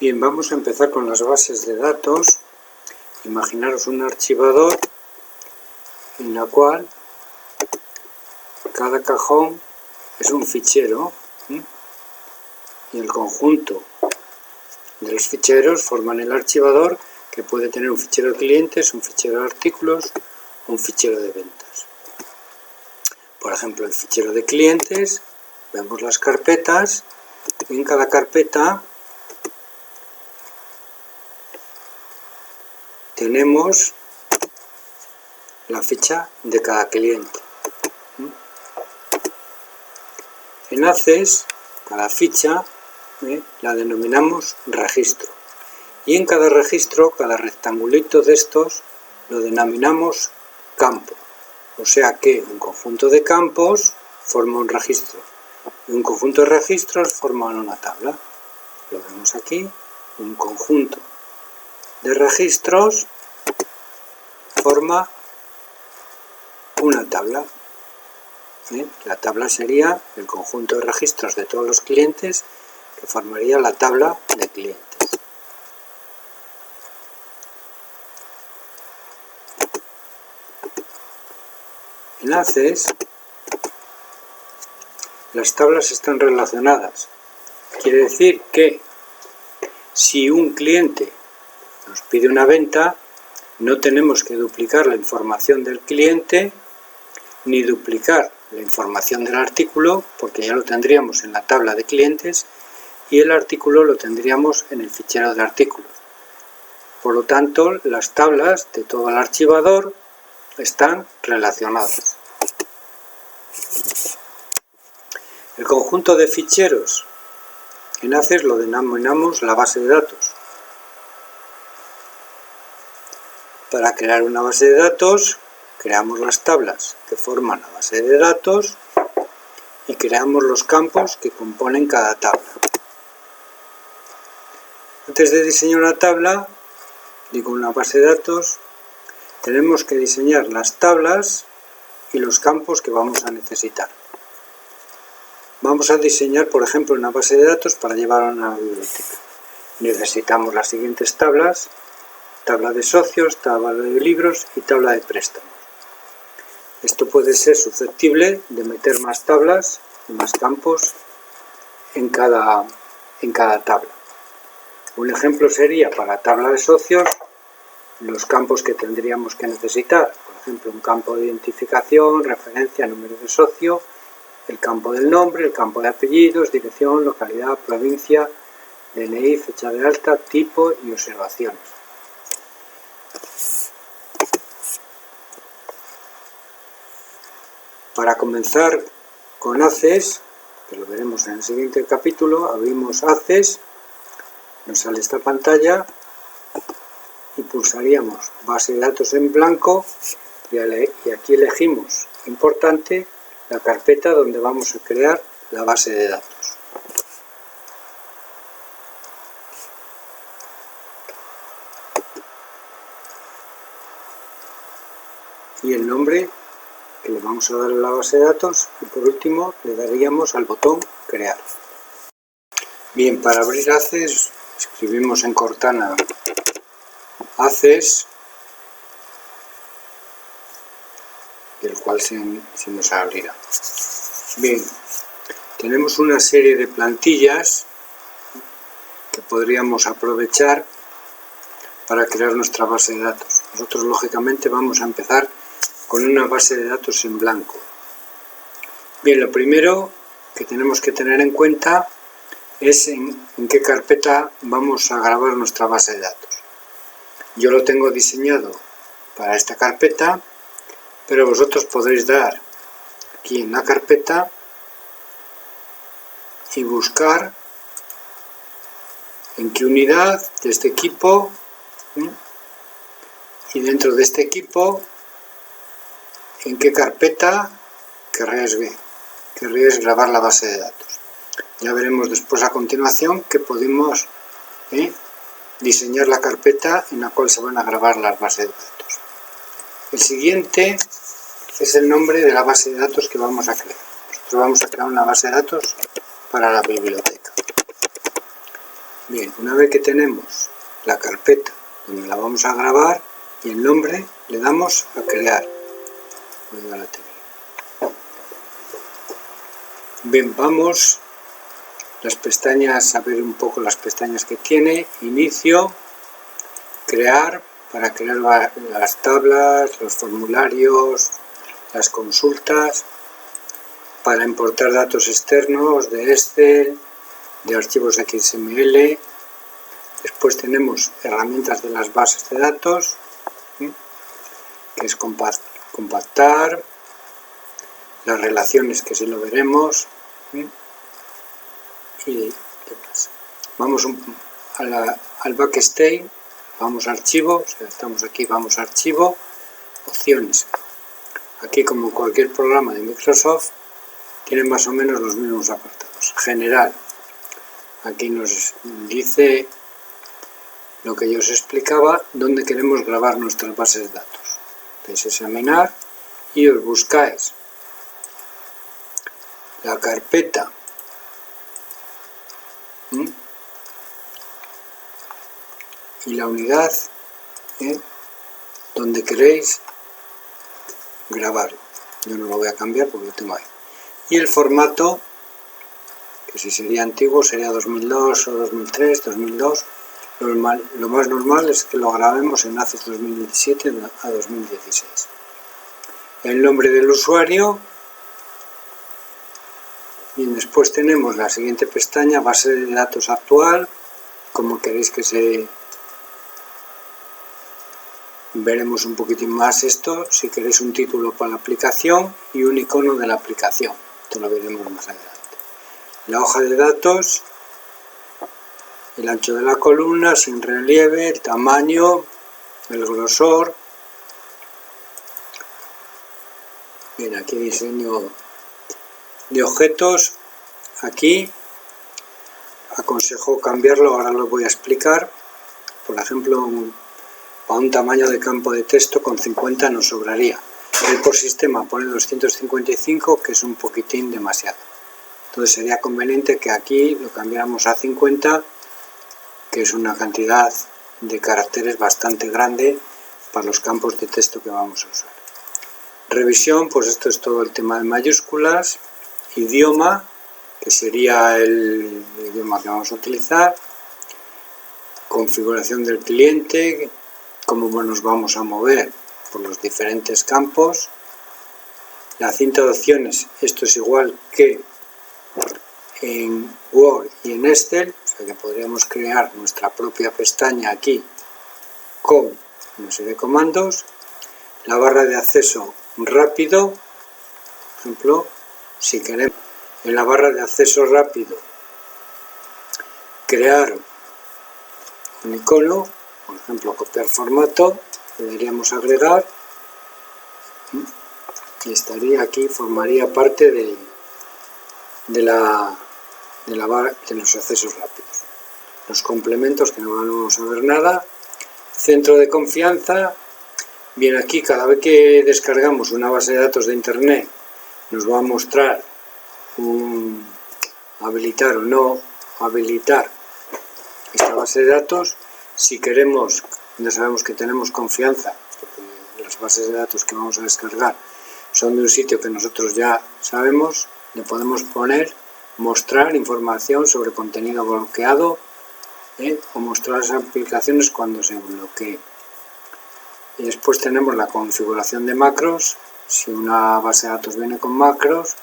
Bien, vamos a empezar con las bases de datos. Imaginaros un archivador en la cual cada cajón es un fichero, y el conjunto de los ficheros forman el archivador, que puede tener un fichero de clientes, un fichero de artículos, un fichero de ventas. Por ejemplo, el fichero de clientes, vemos las carpetas, y en cada carpeta tenemos la ficha de cada cliente. En ACES, cada ficha la denominamos registro. Y en cada registro, cada rectangulito de estos, lo denominamos campo. O sea que un conjunto de campos forma un registro. Y un conjunto de registros forma una tabla. Lo vemos aquí, un conjunto de registros forma una tabla. La tabla sería el conjunto de registros de todos los clientes, que formaría la tabla de clientes. En ACES, las tablas están relacionadas. Quiere decir que si un cliente nos pide una venta, no tenemos que duplicar la información del cliente ni duplicar la información del artículo, porque ya lo tendríamos en la tabla de clientes y el artículo lo tendríamos en el fichero de artículos. Por lo tanto, las tablas de todo el archivador están relacionadas. El conjunto de ficheros en ACES lo denominamos la base de datos. Para crear una base de datos, creamos las tablas que forman la base de datos y creamos los campos que componen cada tabla. Antes de diseñar una tabla, una base de datos, tenemos que diseñar las tablas y los campos que vamos a necesitar. Vamos a diseñar, por ejemplo, una base de datos para llevar a una biblioteca. Necesitamos las siguientes tablas: tabla de socios, tabla de libros y tabla de préstamos. Esto puede ser susceptible de meter más tablas y más campos en cada tabla. Un ejemplo sería, para tabla de socios, los campos que tendríamos que necesitar. Por ejemplo, un campo de identificación, referencia, número de socio, el campo del nombre, el campo de apellidos, dirección, localidad, provincia, DNI, fecha de alta, tipo y observaciones. Para comenzar con ACES, que lo veremos en el siguiente capítulo, abrimos ACES, nos sale esta pantalla y pulsaríamos base de datos en blanco y aquí elegimos, importante, la carpeta donde vamos a crear la base de datos. Y el nombre que le vamos a dar a la base de datos, y por último le daríamos al botón crear. Bien, para abrir ACES escribimos en Cortana ACES, el cual se nos abrirá. Bien, tenemos una serie de plantillas que podríamos aprovechar para crear nuestra base de datos. Nosotros lógicamente vamos a empezar con una base de datos en blanco. Bien, lo primero que tenemos que tener en cuenta es en qué carpeta vamos a grabar nuestra base de datos. Yo lo tengo diseñado para esta carpeta, pero vosotros podéis dar aquí en la carpeta y buscar en qué unidad de este equipo, y dentro de este equipo en qué carpeta querríais grabar la base de datos. Ya veremos después a continuación que podemos diseñar la carpeta en la cual se van a grabar las bases de datos. El siguiente es el nombre de la base de datos que vamos a crear. Nosotros vamos a crear una base de datos para la biblioteca. Bien, una vez que tenemos la carpeta donde la vamos a grabar y el nombre, le damos a crear. Bien, vamos las pestañas, a ver un poco las pestañas que tiene. Inicio, crear, para crear las tablas, los formularios, las consultas, para importar datos externos de Excel, de archivos XML. Después tenemos herramientas de las bases de datos, que es compactar, las relaciones, que sí lo veremos, y ¿qué pasa? Vamos al backstage, vamos a archivo, o sea, estamos aquí, vamos a archivo, opciones. Aquí, como cualquier programa de Microsoft, tiene más o menos los mismos apartados. General, aquí nos dice lo que yo os explicaba, dónde queremos grabar nuestras bases de datos. Podéis examinar y os buscáis la carpeta y la unidad donde queréis grabarlo. Yo no lo voy a cambiar porque lo tengo ahí. Y el formato, que si sería antiguo sería 2002 o 2003, 2002. Lo más normal es que lo grabemos en ACES 2017 a 2016. El nombre del usuario. Y después tenemos la siguiente pestaña, base de datos actual, como queréis que se... Veremos un poquitín más esto, si queréis un título para la aplicación y un icono de la aplicación. Esto lo veremos más adelante. La hoja de datos, el ancho de la columna, sin relieve, el tamaño, el grosor. Bien, aquí diseño de objetos. Aquí aconsejo cambiarlo, ahora lo voy a explicar. Por ejemplo, para un tamaño de campo de texto con 50 nos sobraría. Él por sistema pone 255, que es un poquitín demasiado. Entonces sería conveniente que aquí lo cambiáramos a 50, que es una cantidad de caracteres bastante grande para los campos de texto que vamos a usar. Revisión, pues esto es todo el tema de mayúsculas. Idioma, que sería el idioma que vamos a utilizar. Configuración del cliente, cómo nos vamos a mover por los diferentes campos. La cinta de opciones, esto es igual que en Word y en Excel, o sea que podríamos crear nuestra propia pestaña aquí con una serie de comandos. La barra de acceso rápido, por ejemplo, si queremos en la barra de acceso rápido crear un icono, por ejemplo copiar formato, podríamos agregar y estaría aquí, formaría parte de los accesos rápidos. Los complementos, que no vamos a ver nada. Centro de confianza. Bien, aquí cada vez que descargamos una base de datos de internet nos va a mostrar habilitar o no habilitar esta base de datos. Si queremos, ya sabemos que tenemos confianza, porque las bases de datos que vamos a descargar son de un sitio que nosotros ya sabemos, le podemos poner mostrar información sobre contenido bloqueado o mostrar las aplicaciones cuando se bloquee. Y después tenemos la configuración de macros. Si una base de datos viene con macros,